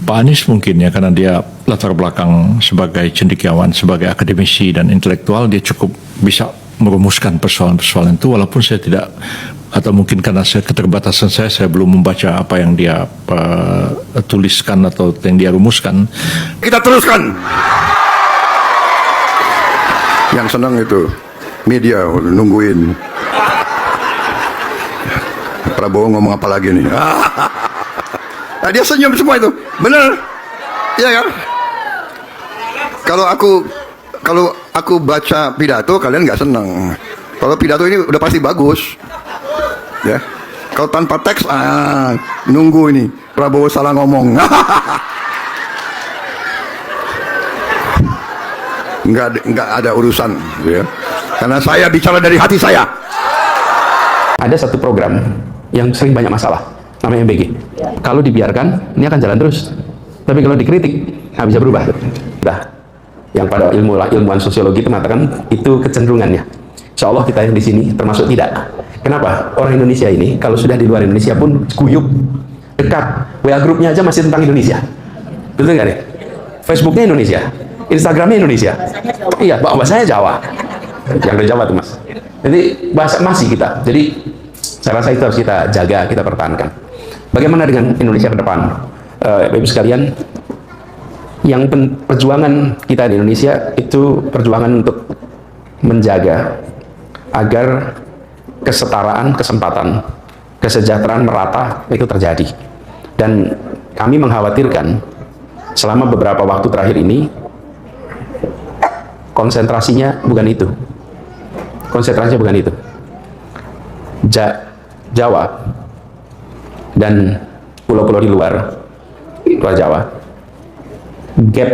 Pak Anies mungkin ya, karena dia latar belakang sebagai cendekiawan, sebagai akademisi dan intelektual, dia cukup bisa merumuskan persoalan-persoalan itu, walaupun saya tidak, atau mungkin karena keterbatasan saya belum membaca apa yang dia tuliskan atau yang dia rumuskan. Kita teruskan. Yang senang itu media nungguin Prabowo ngomong apa lagi nih. Nah, dia senyum semua itu, bener, iya kan? Kalau aku baca pidato, kalian nggak senang. Kalau pidato ini udah pasti bagus, ya. Kalau tanpa teks, nunggu ini Prabowo salah ngomong. Nggak ada urusan, ya. Karena saya bicara dari hati saya. Ada satu program yang sering banyak masalah, namanya MBG. Kalau dibiarkan, ini akan jalan terus. Tapi kalau dikritik, nggak bisa berubah. Nah, yang pada ilmuwan sosiologi itu mengatakan itu kecenderungannya. Insya Allah kita yang di sini termasuk tidak. Kenapa? Orang Indonesia ini kalau sudah di luar Indonesia pun guyup, dekat. WA grupnya aja masih tentang Indonesia. Betul nggak nih? Facebooknya Indonesia, Instagramnya Indonesia. Iya, bahasanya Jawa. Yang dari Jawa tuh mas. Jadi bahasa masih kita. Jadi saya rasa itu harus kita jaga, kita pertahankan. Bagaimana dengan Indonesia ke depan? Bapak Ibu sekalian, yang perjuangan kita di Indonesia itu perjuangan untuk menjaga agar kesetaraan kesempatan, kesejahteraan merata itu terjadi. Dan kami mengkhawatirkan selama beberapa waktu terakhir ini konsentrasinya bukan itu. Konsentrasinya bukan itu. Jawa dan pulau-pulau di luar Jawa, gap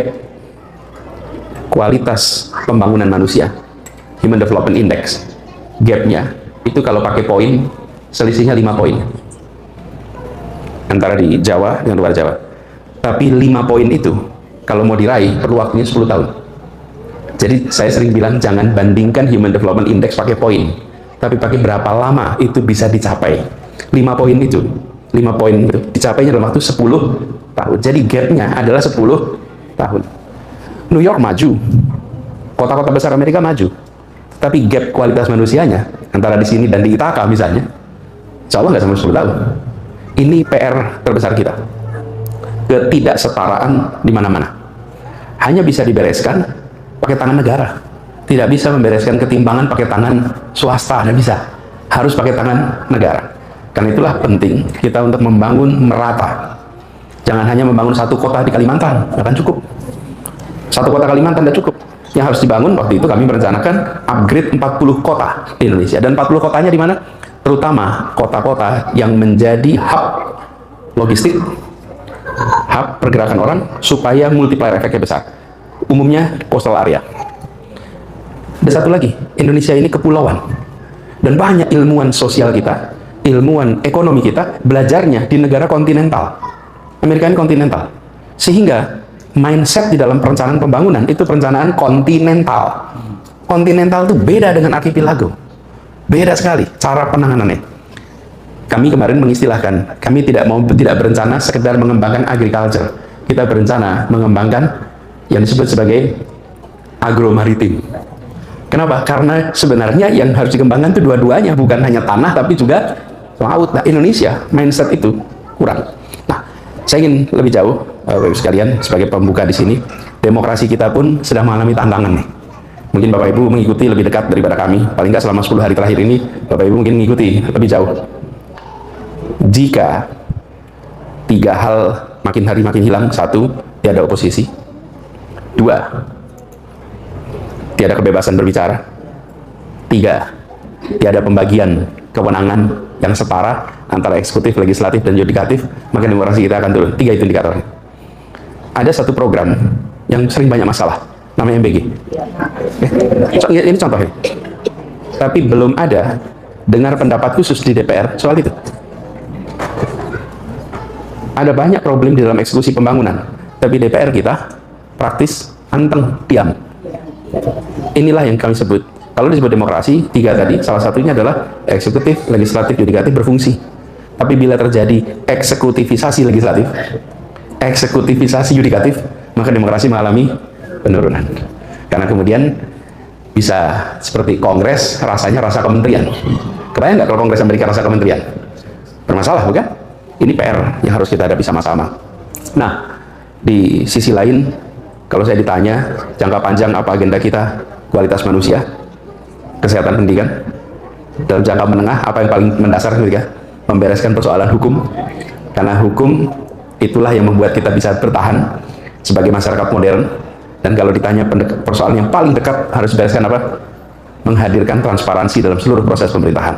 kualitas pembangunan manusia, Human Development Index, gapnya itu kalau pakai poin, selisihnya 5 poin antara di Jawa dengan luar Jawa. Tapi 5 poin itu kalau mau diraih perlu waktunya 10 tahun. Jadi saya sering bilang jangan bandingkan Human Development Index pakai poin, tapi pakai berapa lama itu bisa dicapai. 5 poin itu dicapainya dalam waktu 10 tahun. Jadi gapnya adalah 10 tahun. New York maju, kota-kota besar Amerika maju, tapi gap kualitas manusianya antara di sini dan di Ithaka misalnya, insya Allah nggak sampai 10 tahun. Ini PR terbesar kita. Ketidaksetaraan di mana-mana hanya bisa dibereskan pakai tangan negara. Tidak bisa membereskan ketimpangan pakai tangan swasta, tidak bisa. Harus pakai tangan negara. Karena itulah penting kita untuk membangun merata. Jangan hanya membangun satu kota di Kalimantan, akan cukup. Satu kota Kalimantan tidak cukup. Yang harus dibangun, waktu itu kami merencanakan upgrade 40 kota di Indonesia. Dan 40 kotanya di mana? Terutama kota-kota yang menjadi hub logistik, hub pergerakan orang, supaya multiplier efeknya besar. Umumnya coastal area. Ada satu lagi, Indonesia ini kepulauan. Dan banyak ilmuwan sosial kita, ilmuwan ekonomi kita, belajarnya di negara kontinental. Amerika ini kontinental. Sehingga mindset di dalam perencanaan pembangunan itu perencanaan kontinental. Kontinental itu beda dengan archipelago. Beda sekali cara penanganannya. Kami kemarin mengistilahkan, kami tidak berencana sekedar mengembangkan agriculture. Kita berencana mengembangkan yang disebut sebagai agromaritim. Kenapa? Karena sebenarnya yang harus dikembangkan itu dua-duanya, bukan hanya tanah tapi juga laut. Nah, Indonesia mindset itu kurang. Nah, saya ingin lebih jauh, Bapak Ibu sekalian, sebagai pembuka di sini, demokrasi kita pun sedang mengalami tantangan nih. Mungkin Bapak Ibu mengikuti lebih dekat daripada kami, paling nggak selama 10 hari terakhir ini, Bapak Ibu mungkin mengikuti lebih jauh. Jika 3 hal makin hari makin hilang: 1, tiada oposisi; 2, tiada kebebasan berbicara; 3, tiada pembagian kewenangan yang setara antara eksekutif, legislatif, dan yudikatif, maka demokrasi kita akan turun. 3 itu indikatornya. Ada satu program yang sering banyak masalah, namanya MBG. Ini contohnya. Tapi belum ada dengar pendapat khusus di DPR soal itu. Ada banyak problem di dalam eksekusi pembangunan, tapi DPR kita praktis anteng, diam. Inilah yang kami sebut, kalau disebut demokrasi, 3 tadi, salah satunya adalah eksekutif, legislatif, yudikatif berfungsi. Tapi bila terjadi eksekutifisasi legislatif, eksekutifisasi yudikatif, maka demokrasi mengalami penurunan. Karena kemudian bisa seperti Kongres, rasanya rasa kementerian. Kebayang nggak kalau Kongres Amerika rasa kementerian? Bermasalah, bukan? Ini PR yang harus kita hadapi sama-sama. Nah, di sisi lain, kalau saya ditanya, jangka panjang apa agenda kita? Kualitas manusia, kesehatan pendidikan. Dalam jangka menengah, apa yang paling mendasar ketika membereskan persoalan hukum? Karena hukum itulah yang membuat kita bisa bertahan sebagai masyarakat modern. Dan kalau ditanya persoalan yang paling dekat harus dibereskan apa? Menghadirkan transparansi dalam seluruh proses pemerintahan.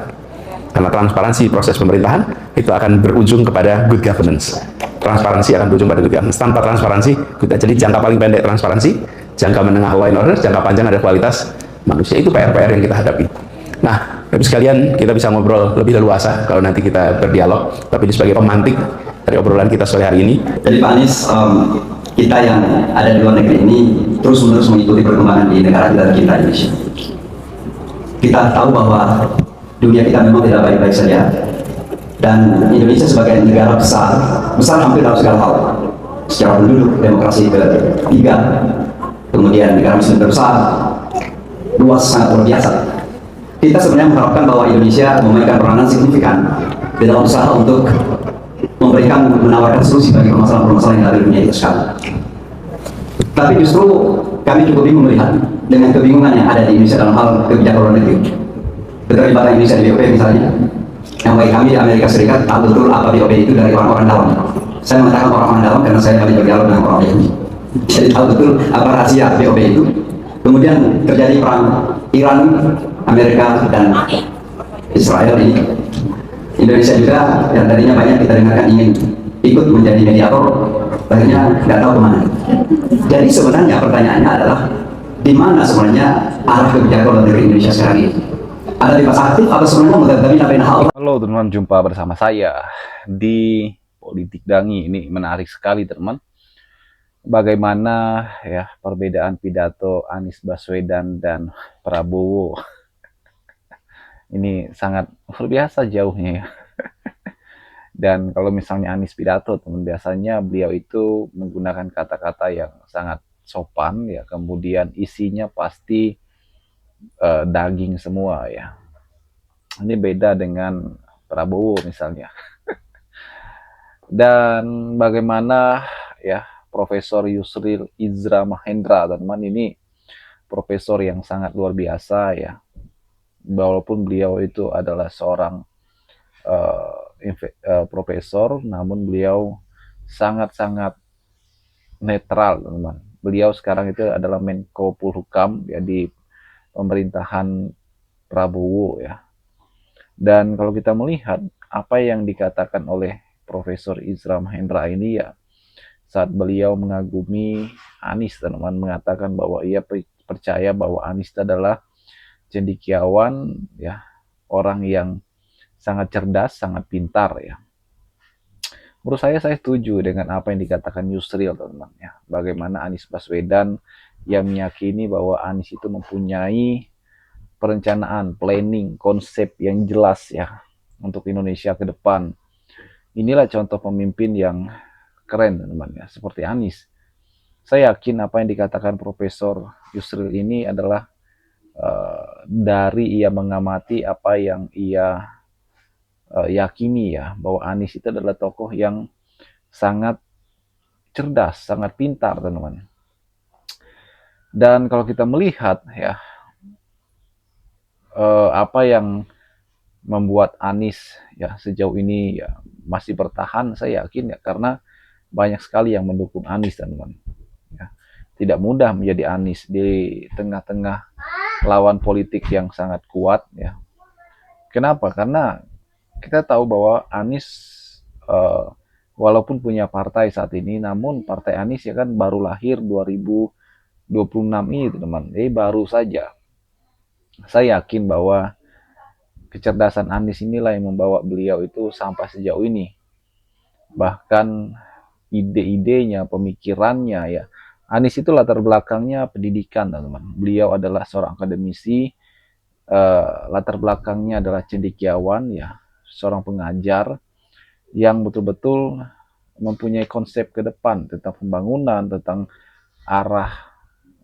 Karena transparansi proses pemerintahan itu akan berujung kepada good governance. Transparansi akan berujung pada good governance. Tanpa transparansi, jadi jangka paling pendek transparansi, jangka menengah law and order, jangka panjang ada kualitas manusia. Itu PR-PR yang kita hadapi. Nah, Bapak sekalian, kita bisa ngobrol lebih leluasa kalau nanti kita berdialog. Tapi ini sebagai pemantik dari obrolan kita sore hari ini. Jadi Pak Anies, kita yang ada di luar negeri ini terus-menerus mengikuti perkembangan di negara kita Indonesia. Kita tahu bahwa dunia kita memang tidak baik-baik saja, dan Indonesia sebagai negara besar hampir dalam segala hal, secara penduduk, demokrasi ketiga, kemudian negara muslim terbesar, luas, sangat luar biasa. Kita sebenarnya mengharapkan bahwa Indonesia memainkan peranan signifikan di dalam usaha untuk menawarkan solusi bagi permasalahan-permasalahan yang ada di dunia itu sekarang. Tapi justru kami cukup bingung melihat dengan kebingungan yang ada di Indonesia dalam hal kebijakan luar negeri. Keterlibatan Indonesia di BOP misalnya, yang bagi kami di Amerika Serikat tahu betul apa BOP itu dari orang-orang dalam. Saya mengatakan orang-orang dalam karena saya kali berdialog dengan orang Yahudi. Jadi tahu betul apa rahasia BOP itu. Kemudian terjadi perang Iran, Amerika, dan Israel ini. Indonesia juga yang tadinya banyak kita dengarkan ingin ikut menjadi mediator, akhirnya nggak tahu kemana. Jadi sebenarnya pertanyaannya adalah di mana sebenarnya arah kebijakan luar negeri Indonesia sekarang ini? Ada bebas aktif atau sebenarnya mutatabi'in baina hal? Halo teman-teman, jumpa bersama saya di Politik Dangi. Ini menarik sekali teman. Bagaimana ya perbedaan pidato Anies Baswedan dan Prabowo. Ini sangat luar biasa jauhnya ya. Dan kalau misalnya Anies pidato, teman, biasanya beliau itu menggunakan kata-kata yang sangat sopan ya, kemudian isinya pasti daging semua ya. Ini beda dengan Prabowo misalnya. Dan bagaimana ya Profesor Yusril Izzra Mahendra, teman, ini profesor yang sangat luar biasa ya. Walaupun beliau itu adalah seorang profesor, namun beliau sangat-sangat netral, teman. Beliau sekarang itu adalah Menko Polhukam ya di pemerintahan Prabowo ya. Dan kalau kita melihat apa yang dikatakan oleh Profesor Izzra Mahendra ini ya, saat beliau mengagumi Anies, teman, mengatakan bahwa ia percaya bahwa Anies adalah cendekiawan ya, orang yang sangat cerdas, sangat pintar ya. Menurut saya setuju dengan apa yang dikatakan Yusril, teman ya. Bagaimana Anies Baswedan yang meyakini bahwa Anies itu mempunyai perencanaan, planning, konsep yang jelas ya untuk Indonesia ke depan. Inilah contoh pemimpin yang keren, teman ya, seperti Anies. Saya yakin apa yang dikatakan Profesor Yusril ini adalah dari ia mengamati apa yang ia yakini ya, bahwa Anies itu adalah tokoh yang sangat cerdas, sangat pintar, teman-teman. Dan kalau kita melihat ya apa yang membuat Anies ya sejauh ini ya masih bertahan, saya yakin ya karena banyak sekali yang mendukung Anies, teman-teman. Ya, tidak mudah menjadi Anies di tengah-tengah lawan politik yang sangat kuat ya. Kenapa? Karena kita tahu bahwa Anies walaupun punya partai saat ini, namun partai Anies ya kan baru lahir 2026 ini, teman. Jadi baru saja. Saya yakin bahwa kecerdasan Anies inilah yang membawa beliau itu sampai sejauh ini. Bahkan ide-idenya, pemikirannya ya. Anies itu latar belakangnya pendidikan, teman-teman. Beliau adalah seorang akademisi, latar belakangnya adalah cendekiawan ya, seorang pengajar yang betul-betul mempunyai konsep ke depan tentang pembangunan, tentang arah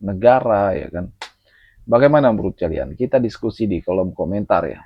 negara, ya kan. Bagaimana menurut kalian? Kita diskusi di kolom komentar ya.